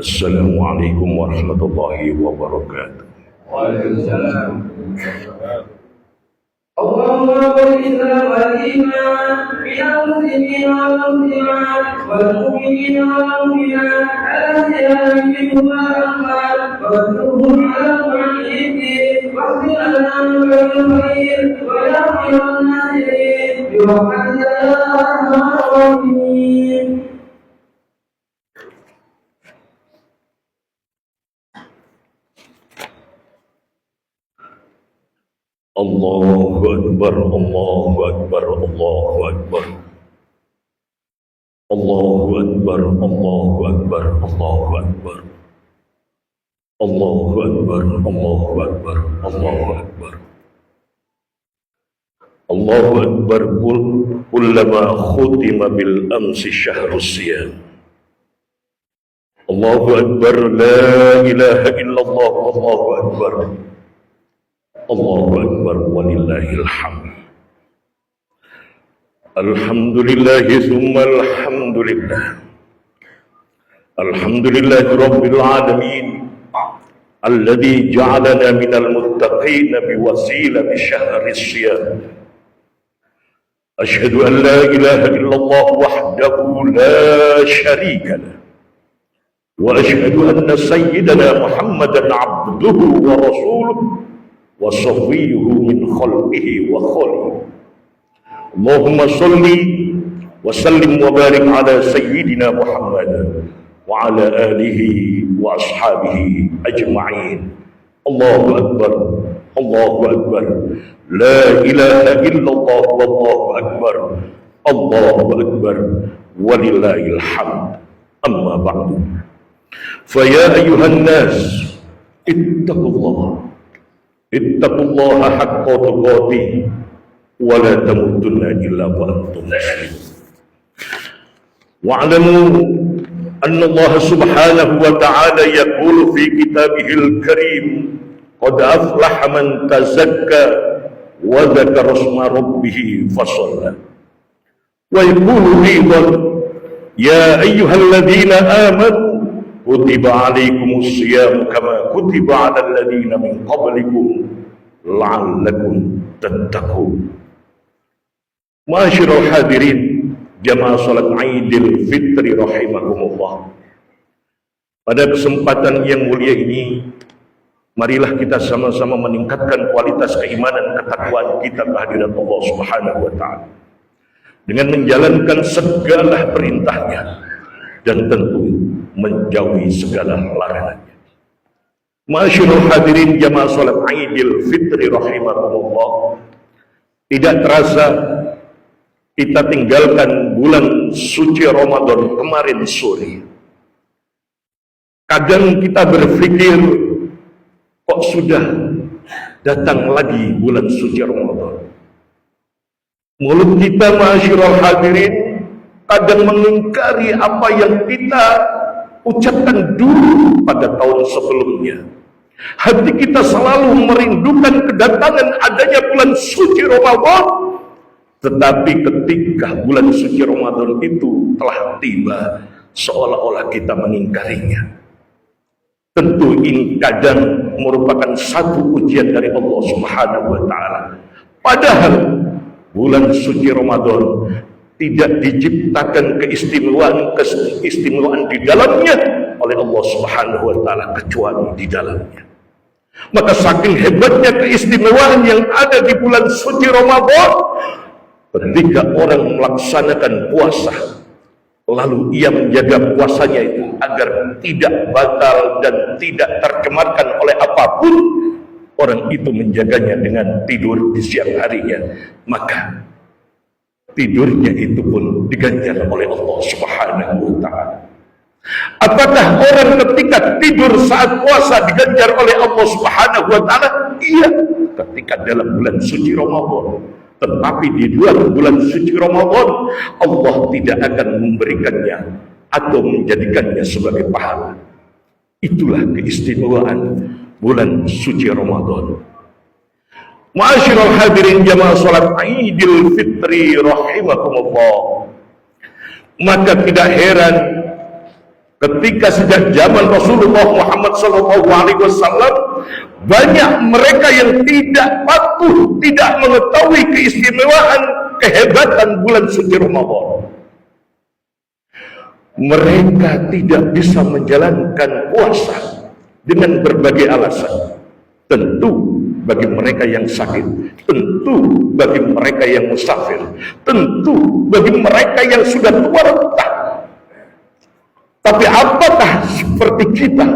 Assalamualaikum warahmatullahi wabarakatuh. Waalaikumsalam. Allahumma barik lana al-iman minal muslimin wal muslimat wal mu'minin wal mu'minat ala siyamihim wal amal wa tughfir ala mu'minihim wa qil lana bil khair wa ya khairan nasirin bi rahmatika ya arhamar rahimin. Allahu Akbar, Allahu Akbar, Allahu Akbar. Allahu Akbar, Allahu Akbar, Allahu Akbar. Allahu Akbar, Allahu Akbar, Allahu Akbar. Allahu Akbar, kullama khutima bil amsi syahrus siyam. Allahu Akbar, la ilaha illallah, Allahu Akbar. Allahu Akbar walillahil hamd. Alhamdulillahi thumma alhamdulillah. Alhamdulillahi rabbil alamin. Alladhi ja'alana minal muttaqin biwasilati syahris siyam. Ashhadu an la ilaha illallah wahdahu la sharika lah. Wa ashhadu anna sayyidana Muhammadan abduhu wa rasuluhu wa safiyuhu min khalqihi wa khalihi. Allahumma salli wa sallim wa barik ala sayyidina Muhammad wa ala alihi wa ashabihi ajma'in. Allahu Akbar, Allahu Akbar, la ilaha illallah wallahu akbar, Allahu Akbar walillahil hamd. Amma ba'du. Fa ya ayyuhan nas ittaqullah haqqa tuqatih wa la tamutunna illa wa antum muslimun. Wa'lamu anna Allah subhanahu wa ta'ala yaqulu fi kitabihil karim qad aflaha man tazakka wa dzakara isma rabbih fasalla. Wa yaqulu aidan ya ayyuhalladzina amanu kutiba alaikumus siyam kama kutiba alal ladzina min qablikum la'allakum tattaqun. Ma'asyiral hadirin jamaah salat Aidil Fitri rahimakumullah. Pada kesempatan yang mulia ini, marilah kita sama-sama meningkatkan kualitas keimanan ketakwaan kita kehadirat Allah Subhanahu wa taala dengan menjalankan segala perintahnya dan tentu menjauhi segala larangannya. Ma'asyiral hadirin jamaah salat Aidil Fitri rahimakumullah, tidak terasa kita tinggalkan bulan suci Ramadan kemarin sore. Kadang kita berpikir, kok sudah datang lagi bulan suci Ramadan. Mulut kita ma'asyiral hadirin kadang mengingkari apa yang kita ucapkan dulu pada tahun sebelumnya. Hati kita selalu merindukan kedatangan adanya bulan suci Ramadan. Tetapi ketika bulan suci Ramadan itu telah tiba, seolah-olah kita mengingkarinya. Tentu ini kadang merupakan satu ujian dari Allah Subhanahu wa taala. Padahal bulan suci Ramadan tidak diciptakan keistimewaan di dalamnya oleh Allah Subhanahu wa taala kecuali di dalamnya. Maka saking hebatnya keistimewaan yang ada di bulan suci Ramadan, ketika orang melaksanakan puasa, lalu ia menjaga puasanya itu agar tidak batal dan tidak tercemarkan oleh apapun, orang itu menjaganya dengan tidur di siang harinya, maka tidurnya itu pun diganjar oleh Allah Subhanahu wa taala. Apakah orang ketika tidur saat puasa diganjar oleh Allah Subhanahu wa taala? Iya, ketika dalam bulan suci Ramadan. Tetapi di luar bulan suci Ramadan, Allah tidak akan memberikannya atau menjadikannya sebagai pahala. Itulah keistimewaan bulan suci Ramadan. Ma'asyiral hadirin jamaah salat Aidil Fitri rahimakumullah. Maka tidak heran ketika sejak zaman Rasulullah Muhammad SAW banyak mereka yang tidak patuh, tidak mengetahui keistimewaan, kehebatan bulan suci Ramadan. Mereka tidak bisa menjalankan puasa dengan berbagai alasan. Tentu bagi mereka yang sakit, tentu bagi mereka yang musafir, tentu bagi mereka yang sudah tua renta. Tapi apakah seperti kita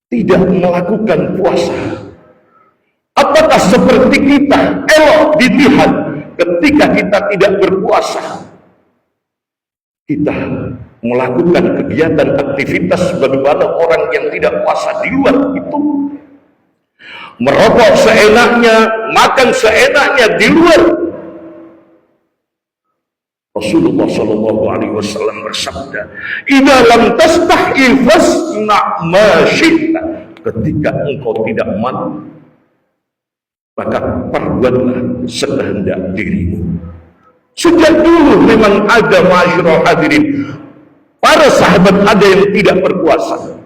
tidak melakukan puasa? Apakah seperti kita elok dilihat ketika kita tidak berpuasa? Kita melakukan kegiatan aktivitas bagaimana orang yang tidak puasa di luar itu. Merokok seenaknya, makan seenaknya di luar. Rasulullah SAW bersabda, "Idza lam tastahi fasna' ma syi'ta." Ketika engkau tidak malu, maka perbuatlah sekehendak dirimu. Sejak dulu memang ada ma'asyiral hadirin, para sahabat ada yang tidak berpuasa.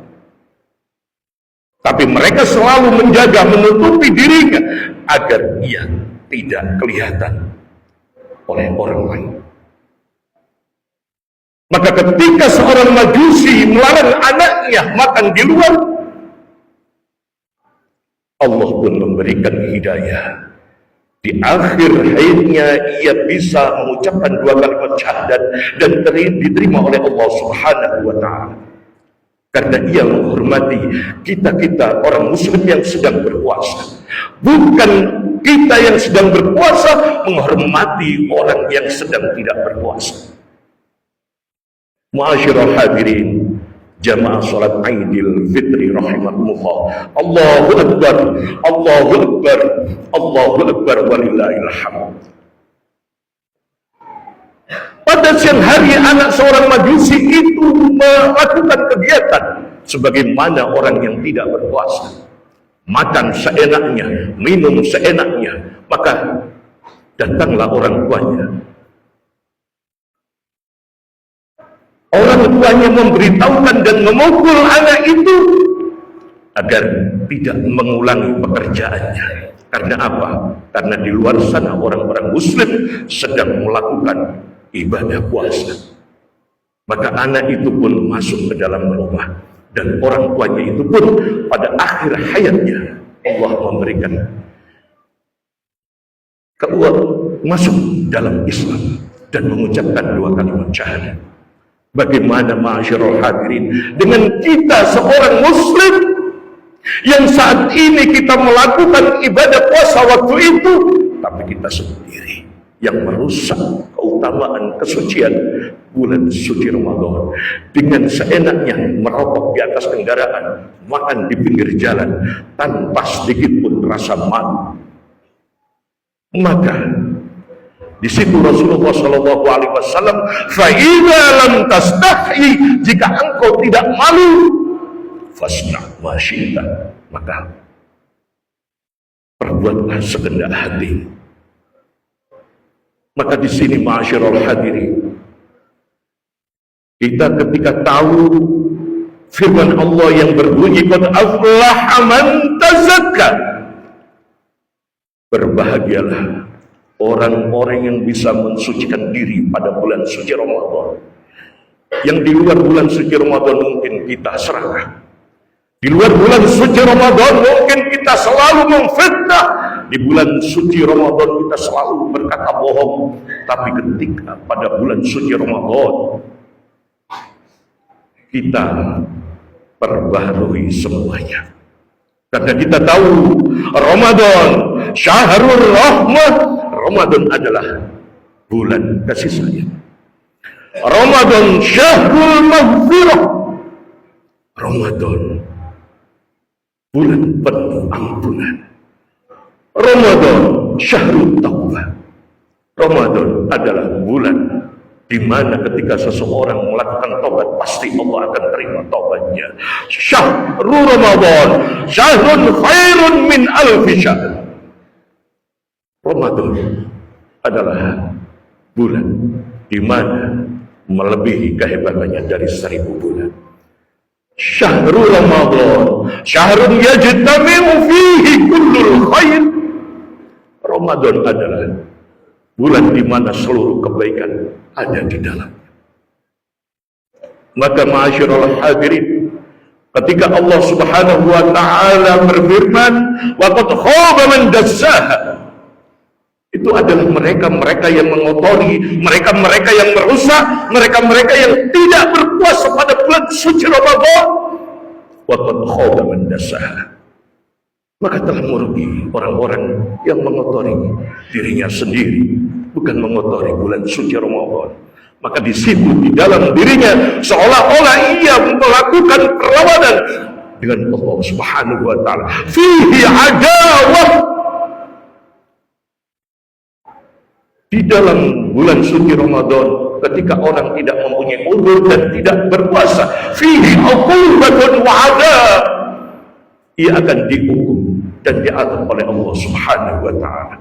Tapi mereka selalu menjaga, menutupi dirinya agar ia tidak kelihatan oleh orang lain. Maka ketika seorang majusi melarang anaknya makan di luar, Allah pun memberikan hidayah. Di akhir hayatnya ia bisa mengucapkan 2 kalimat syahadat dan diterima oleh Allah Subhanahu wa taala. Karena ia menghormati kita orang muslim yang sedang berpuasa. Bukan kita yang sedang berpuasa menghormati orang yang sedang tidak berpuasa. Ma'asyiral hadirin jamaah salat Aidil Fitri rahimakumullah. Allahu akbar, Allahu akbar, Allahu akbar walillahil hamd. Pada siang hari anak seorang majusi itu melakukan kegiatan sebagaimana orang yang tidak berpuasa. Makan seenaknya, minum seenaknya. Maka datanglah orang tuanya. Orang tuanya memberitahukan dan memukul anak itu agar tidak mengulangi pekerjaannya. Karena apa? Karena di luar sana orang-orang muslim sedang melakukan ibadah puasa. Maka anak itu pun masuk ke dalam rumah, dan orang tuanya itu pun pada akhir hayatnya Allah memberikan masuk dalam Islam dan mengucapkan 2 kalimat syahadat. Bagaimana ma'asyiral hadirin dengan kita seorang muslim yang saat ini kita melakukan ibadah puasa waktu itu, tapi kita sendiri yang merusak keutamaan kesucian bulan suci Ramadan dengan seenaknya merokok di atas kendaraan, makan di pinggir jalan tanpa sedikit pun rasa malu. Maka di situ Rasulullah Shallallahu Alaihi Wasallam, "Fa'idha lam tastahi," jika engkau tidak malu, fasna' ma syi'ta, maka perbuatlah segenap hati. Maka di sini ma'asyiral hadirin, kita ketika tahu firman Allah yang berbunyi qad aflaha man tazakka, berbahagialah orang-orang yang bisa mensucikan diri pada bulan suci Ramadan. Yang di luar bulan suci Ramadan mungkin kita serakah. Di luar bulan suci Ramadan mungkin kita selalu memfitnah. Di bulan suci Ramadan kita selalu berkata bohong. Tapi ketika pada bulan suci Ramadan kita perbaharui semuanya. Karena kita tahu Ramadan syahrul rahmah, Ramadan adalah bulan kasih sayang. Ramadan syahrul maghfirah, Ramadan bulan penuh ampunan. Ramadan syahrul taubah, Ramadan adalah bulan di mana ketika seseorang melakukan taubat pasti Allah akan terima taubatnya. Syahrul Ramadan syahrun khairun min alfi syahr. Ramadan adalah bulan di mana melebihi kehebatannya dari 1000 bulan. Syahrul Ramadan syahrun yajtami'u fihi kullul khair. Ramadan adalah bulan di mana seluruh kebaikan ada di dalam. Maka ma'asyiral hadirin, ketika Allah Subhanahu wa taala berfirman, wa qad khaba man dassaha, itu adalah mereka-mereka yang mengotori, mereka-mereka yang merusak, mereka-mereka yang tidak berpuasa pada bulan suci Ramadan. Wa qad khaba man dassaha, maka telah merugi orang-orang yang mengotori dirinya sendiri, bukan mengotori bulan suci Ramadan. Maka di situ di dalam dirinya seolah-olah ia melakukan perlawanan dengan Allah Subhanahu wa taala. Fihi adawah, di dalam bulan suci Ramadan ketika orang tidak mempunyai uzur dan tidak berpuasa, fihi uqubatun wa adab, ia akan dihukum dan diazab oleh Allah Subhanahu wa taala.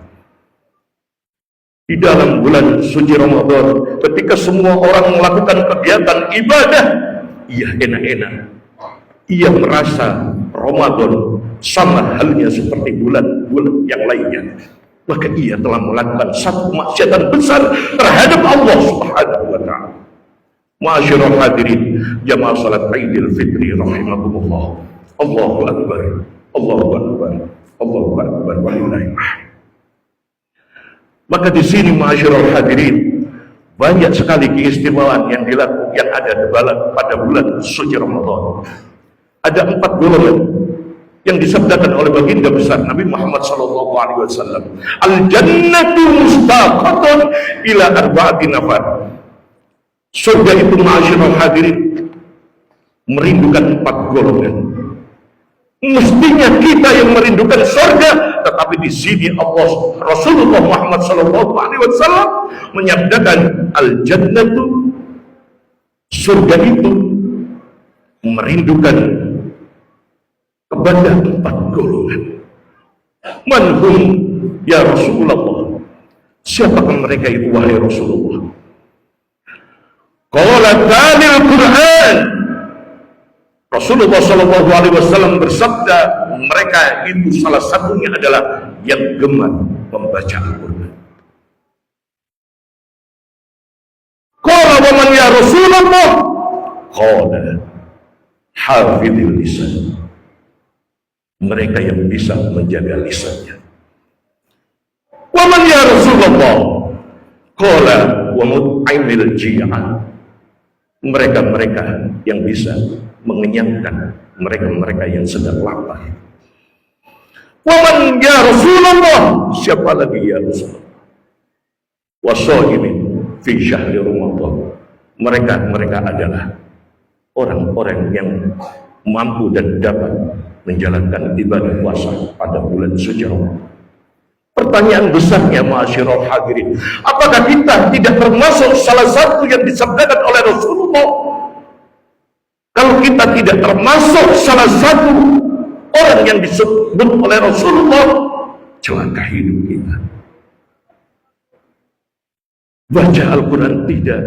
Di dalam bulan suci Ramadan ketika semua orang melakukan kegiatan ibadah, ia enak-enak, ia merasa Ramadan sama halnya seperti bulan-bulan yang lainnya, maka ia telah melakukan satu maksiatan besar terhadap Allah Subhanahu wa taala. Ma'asyiral hadirin jamaah salat Idul Fitri rahimakumullah. Allahu akbar, Allahu akbar, Allahu akbar, walillahil hamd. Maka di sini ma'asyiral hadirin banyak sekali keistimewaan yang ada pada bulan suci Ramadan. Ada 4 golongan yang disabdakan oleh baginda besar Nabi Muhammad sallallahu alaihi wasallam. Al-jannatu mustaqatun ila arba'ati nafar. Surga itu ma'asyiral hadirin merindukan 4 golongan. Mestinya kita yang merindukan surga, tetapi di sini Allah Rasulullah Muhammad sallallahu alaihi wasallam menyabdakan al-jannatu, surga itu merindukan kepada 4 golongan. Manhum ya Rasulullah, siapakah mereka itu wahai Rasulullah? Qala talil Quran, Rasulullah Shallallahu Alaihi Wasallam bersabda, mereka itu salah satunya adalah yang gemar membaca Al-Quran. Qala wa man ya Rasulullah? Qala hafidhil lisan. Mereka yang bisa menjaga lisannya. Wa man ya Rasulullah? Qala wa mut'imil ji'an. Mereka-mereka yang bisa mengenyangkan mereka-mereka yang sedang lapar. Wa man ya Rasulullah? Siapa lagi ya Rasulullah? Wa sha'imin fi syahri Ramadan. Mereka adalah orang-orang yang mampu dan dapat menjalankan ibadah puasa pada bulan suci Ramadan. Pertanyaan besarnya, ma'asyiral hadirin, apakah kita tidak termasuk salah satu yang disabdakan oleh Rasulullah? Kalau kita tidak termasuk salah satu orang yang disebut oleh Rasulullah, celaka hidup kita. Baca Al-Quran tidak,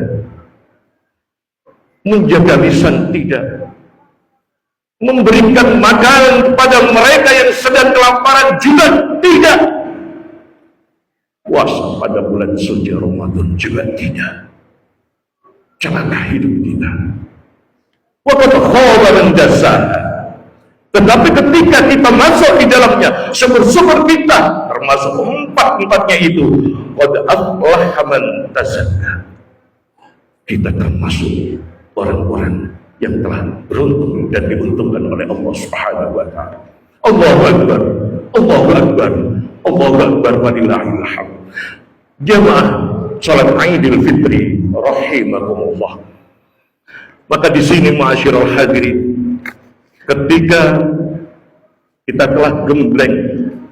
menjaga lisan tidak, memberikan makanan kepada mereka yang sedang kelaparan juga tidak, puasa pada bulan suci Ramadan juga tidak. Celaka hidup kita. Waqad khaba man dassaha. Tetapi ketika kita masuk di dalamnya, syukur-syukur kita termasuk empat-empatnya itu, qad aflaha man tazakka. Kita termasuk orang-orang yang telah beruntung dan diuntungkan oleh Allah Subhanahu wa taala. Allahu akbar. Allahu akbar. Allahu akbar walillahil hamd. Jamaah salat Idul Fitri rahimakumullah. Maka di sini ma'asyiral hadirin, ketika kita telah gembleng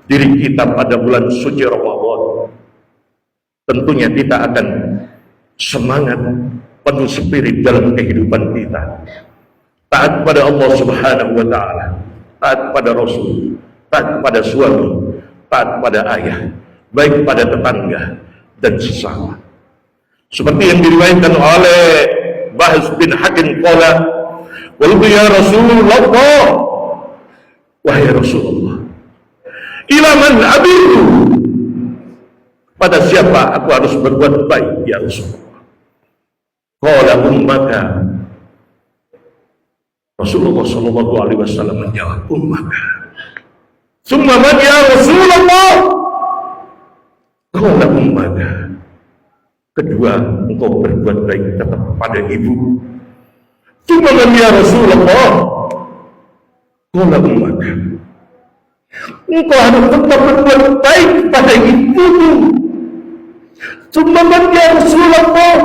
diri kita pada bulan suci Ramadan, tentunya kita akan semangat, penuh spirit dalam kehidupan kita, taat pada Allah Subhanahu wa taala, taat pada Rasul, taat pada suami, taat pada ayah, baik pada tetangga dan sesama. Seperti yang diriwayatkan oleh Bahz bin Hakim qala, "Qultu ya Rasulullah, wahai Rasulullah, ila man abidu? Pada siapa aku harus berbuat baik ya Rasulullah?" Qala ummaka. Rasulullah sallallahu alaihi wasallam menjawab, ummaka. Summa man ya Rasulullah? Qala ummaka. Kedua, engkau berbuat baik tetap pada ibu. Summa man ya Rasulullah? Qala ummaka. Engkau harus tetap berbuat baik pada ibumu. Summa man ya Rasulullah?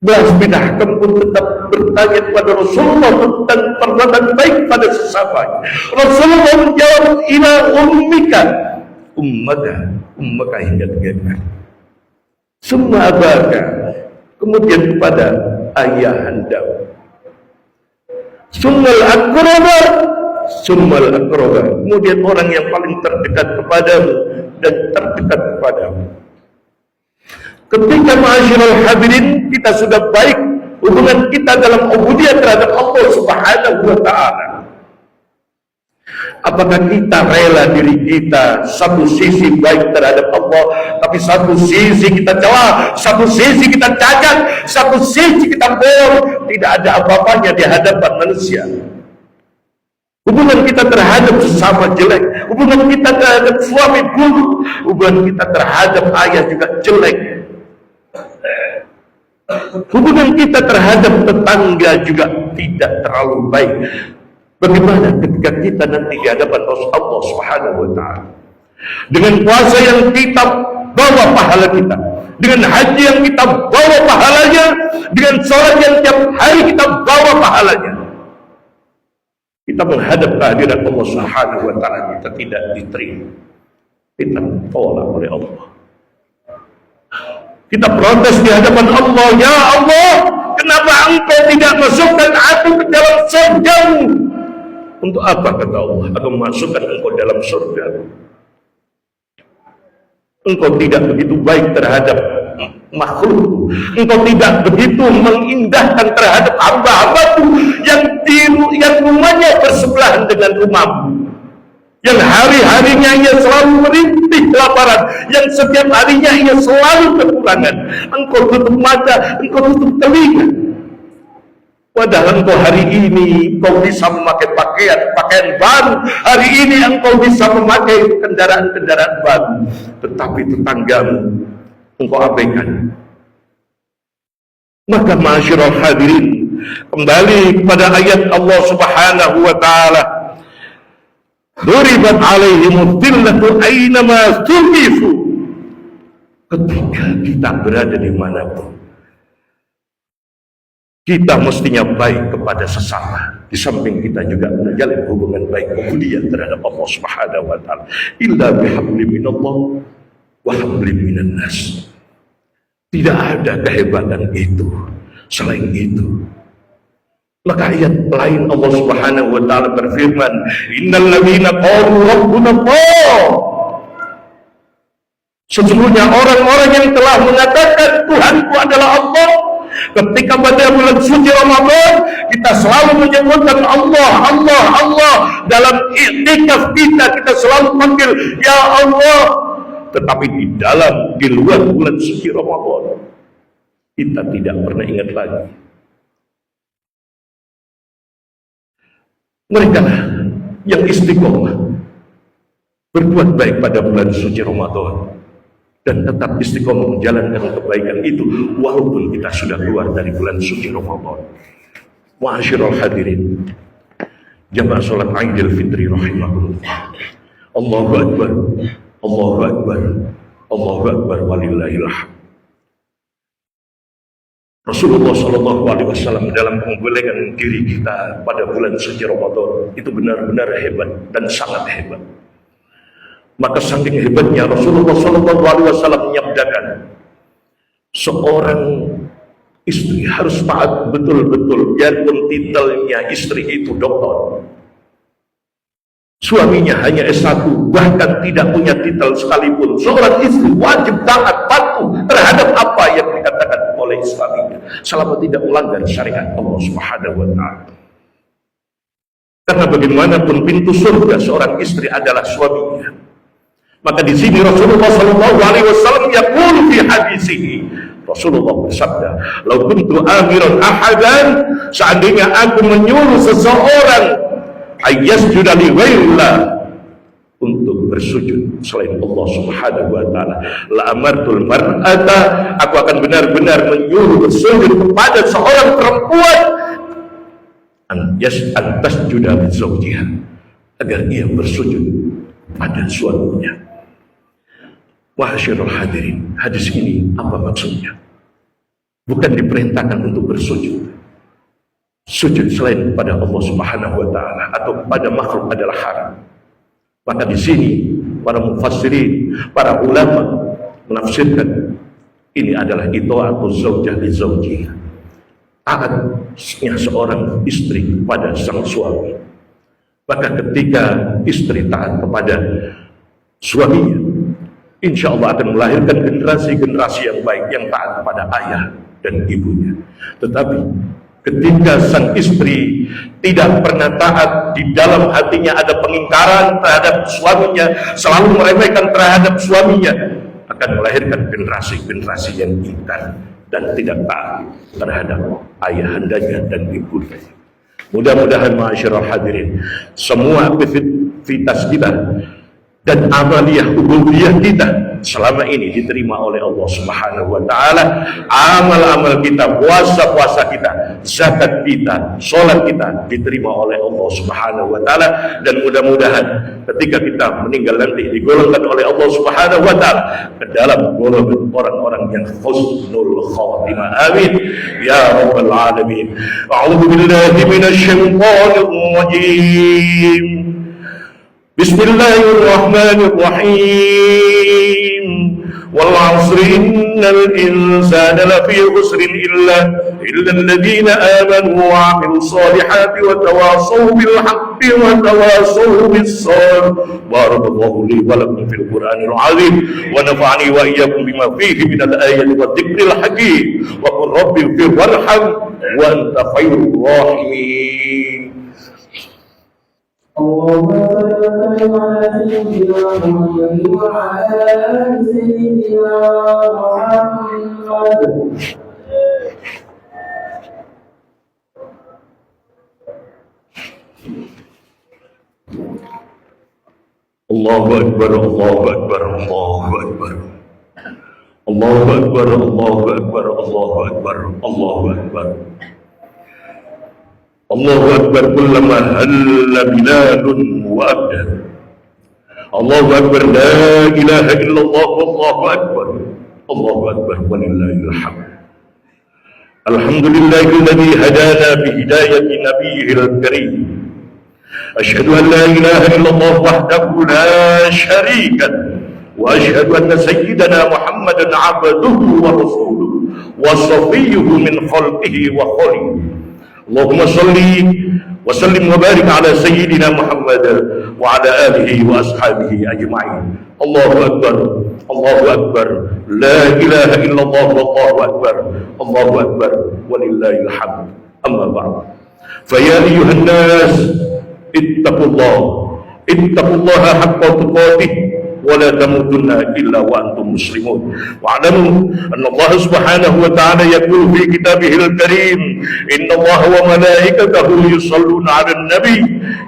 Bahz bin Hakim pun tetap bertanya kepada Rasulullah tentang perbuatan baik pada sesama. Rasulullah menjawab, ila ummika. Ummaka hingga 3 kali. Summa abaka, kemudian kepada ayahanda. Summal akraba, kemudian orang yang paling terdekat kepadamu dan terdekat kepadamu. Ketika ma'asyiral hadirin kita sudah baik hubungan kita dalam ubudiyah terhadap Allah Subhanahu wa taala, apakah kita rela diri kita satu sisi baik terhadap Allah, tapi satu sisi kita celah, satu sisi kita cacat, satu sisi kita bohong, tidak ada apa-apanya di hadapan manusia. Hubungan kita terhadap sesama jelek, hubungan kita terhadap suami buruk, hubungan kita terhadap ayah juga jelek, hubungan kita terhadap tetangga juga tidak terlalu baik. Bagaimana ketika kita nanti di hadapan Allah Subhanahu wa taala? Dengan puasa yang kita bawa pahala kita, dengan haji yang kita bawa pahalanya, dengan sholat yang tiap hari kita bawa pahalanya, kita menghadap kehadiran Allah Subhanahu wa taala, kita tidak diterima, kita ditolak oleh Allah. Kita protes di hadapan Allah, ya Allah, kenapa engkau tidak masukkan aku ke dalam surga-Mu? Untuk apa, kata Allah, aku masukkan engkau dalam surga? Engkau tidak begitu baik terhadap makhluk. Engkau tidak begitu mengindahkan terhadap hamba-hambaku yang rumahnya bersebelahan dengan rumahmu, yang hari-harinya ia selalu merintih kelaparan, yang setiap harinya ia selalu kekurangan. Engkau tutup mata, engkau tutup telinga. Padahal engkau hari ini engkau bisa memakai pakaian baru, hari ini engkau bisa memakai kendaraan-kendaraan baru, tetapi tetanggamu engkau abaikan. Maka ma'asyiral hadirin, kembali kepada ayat Allah Subhanahu wa taala, duribat alaihimud dhillatu aynama thuqifu. Ketika kita berada di manapun, kita mestinya baik kepada sesama. Di samping kita juga menjalin hubungan baik kemudian terhadap Allah Subhanahu wa taala. Illa bihabli minallah wa habli minan nas. Tidak ada kehebatan itu selain itu. Maka ayat lain Allah Subhanahu wa taala berfirman, innal ladzina qalu rabbuna Allah. Sesungguhnya orang-orang yang telah mengatakan Tuhanku adalah Allah, ketika pada bulan suci Ramadan kita selalu menyebutkan Allah, Allah, Allah. Dalam i'tikaf kita selalu panggil ya Allah. Tetapi di luar bulan suci Ramadan kita tidak pernah ingat lagi. Mereka yang istiqomah berbuat baik pada bulan suci Ramadan dan tetap istiqomah menjalankan kebaikan itu walaupun kita sudah keluar dari bulan suci Ramadan. Ma'asyiral hadirin, jamaah salat Idul Fitri rahimahullah. Allahu akbar, Allahu akbar, Allahu akbar walillahil hamd. Rasulullah Shallallahu Alaihi Wasallam dalam membolehkan diri kita pada bulan suci Ramadan itu benar-benar hebat dan sangat hebat. Maka saking hebatnya Rasulullah Shallallahu Alaihi Wasallam menyabdakan, seorang istri harus taat betul-betul, biarpun titelnya istri itu doktor, suaminya hanya S1, bahkan tidak punya titel sekalipun, seorang istri wajib taat patuh terhadap apa yang dikatakan oleh suaminya selama tidak melanggar syariat Allah Subhanahu wa taala. Karena bagaimanapun pintu surga seorang istri adalah suaminya. Maka di sini Rasulullah Shallallahu Alaihi Wasallam yaqul fi hadisihi, Rasulullah bersabda, "Lau kuntu amiran ahadan, seandainya aku menyuruh seseorang ayyasjuda li ghairillah, untuk bersujud selain Allah Subhanahu wa taala, la amartul mar'ata, aku akan benar-benar menyuruh bersujud kepada seorang perempuan an tasjuda li zawjiha, agar ia bersujud pada suaminya." Ma'asyiral hadirin, hadis ini apa maksudnya? Bukan diperintahkan untuk bersujud. Sujud selain pada Allah Subhanahu wa taala atau pada makhluk adalah haram. Maka di sini para mufassirin, para ulama menafsirkan ini adalah ita'atu zaujah li zawjiha, taatnya seorang istri pada sang suami. Maka ketika istri taat kepada suaminya, insya Allah akan melahirkan generasi-generasi yang baik, yang taat kepada ayah dan ibunya. Tetapi ketika sang istri tidak pernah taat, di dalam hatinya ada pengingkaran terhadap suaminya, selalu meremehkan terhadap suaminya, akan melahirkan generasi-generasi yang ingkar dan tidak taat terhadap ayahandanya dan ibunya. Mudah-mudahan ma'asyiral hadirin, semua aktivitas kita dan amaliyah ubudiyah kita selama ini diterima oleh Allah Subhanahu wa taala. Amal-amal kita, puasa-puasa kita, zakat kita, sholat kita diterima oleh Allah Subhanahu wa taala, dan mudah-mudahan ketika kita meninggal nanti digolongkan oleh Allah Subhanahu wa taala ke dalam golongan orang-orang yang husnul khatimah. Amin ya rabbal alamin. A'udzu billahi minasyaitonir rajim. Bismillahirrahmanirrahim. wal 'asri innal insana lafi khusrin illa alladhina amanu wa 'amilus solihati wa tawassaw bil haqqi wa tawassaw bis sabr. Barakallahu li wa lakum fil Qur'anil 'azim wa nafa'ani wa iyyakum bima fihi minal ayati wa dzikril hakim wa qur rabbighfir warham wa anta khairur rahimin. اللهم صل وسلم على سيدنا محمد وعلى آل سيدنا محمد. Allahu Akbar, Allahu Akbar, Allahu Akbar. Allahu Akbar, Allahu Akbar, Allahu Akbar, Allahu Akbar. Allahu Akbar kullama halla bilalun wa abdan. Allahu Akbar la ilaha illallah wallahu akbar. Allahu Akbar walillahil hamd. Alhamdulillahilladzi hadana bihidayati nabiyyil karim. Asyhadu an la ilaha illallah wahdahu la syarika lahu wa asyhadu anna sayyidana Muhammadan 'abduhu wa rasuluhu wa safiyyuhu min khalqihi wa khalihi. Allahumma salli wa sallim wa barik ala sayyidina Muhammad wa ala alihi wa ashabihi ajma'in. Allahu Akbar, Allahu Akbar, la ilaha illallah wallahu akbar, Allahu Akbar walillahil hamd. Amma ba'd. Fa ya ayyuhan nas ittaqullaha haqqa tuqatih wa la tamutunna illa wa antum muslimun. Wa'lamu anna Allah subhanahu wa ta'ala yaqulu fi kitabihil karim, inna Allah wa malaikatahu yusalluna 'alan nabi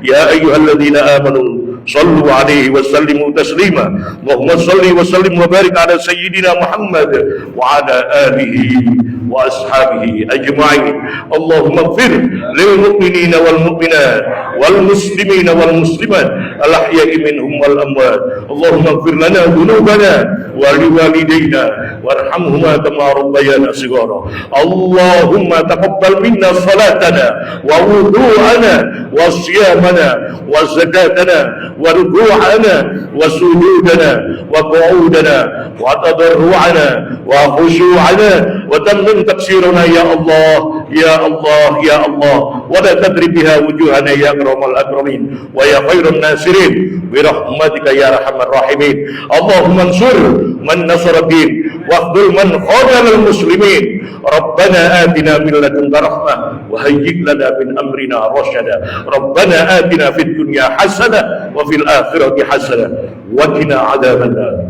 ya ayyuhalladzina amanu sallu 'alaihi wa sallimu taslima. Allahumma salli wa sallim wa barik ala sayyidina Muhammad wa ala alihi wa ashabihi ajma'in. Allahumma ighfir lil mu'minina wal mu'minat wal muslimina wal muslimat al ahya'i minhum wal amwat. Allahumma ighfir lana dhunubana wa liwalidayna warhamhuma kama rabbayana shighara. Allahumma taqabbal minna salatana wa wudu'ana wa siyamana wa zakatana wa ruku'ana wa sujudana wa qu'udana wa tadarru'ana wa khushu'ana wa tammin taqsirana ya Allah ya Allah ya Allah wa la tadrib biha wujuhana ya akramal akramin wa ya khairan nasirin bi rahmatika ya arhamar rahimin. Allahumma ansur man nasara din wa akhdhul man khadhala al muslimin. Rabbana atina min ladunka rahmah wa hayyi' lana min amrina rasyada. Rabbana atina fid dunya hasanah wa fil akhirati hasanah wa qina adzabannar.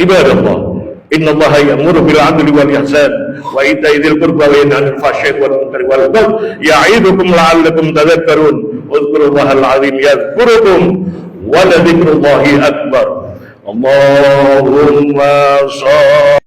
Ibadallah, inna Allah ya'muru bil 'adli wal ihsan wa ita'i dzil qurba wa yanha 'anil fahsya'i wal munkari wal baghi ya'idukum la'allakum tadhakkarun. Udhkurullahal 'azim yadhkurukum wa la dzikrullahi akbar. Allahumma shalli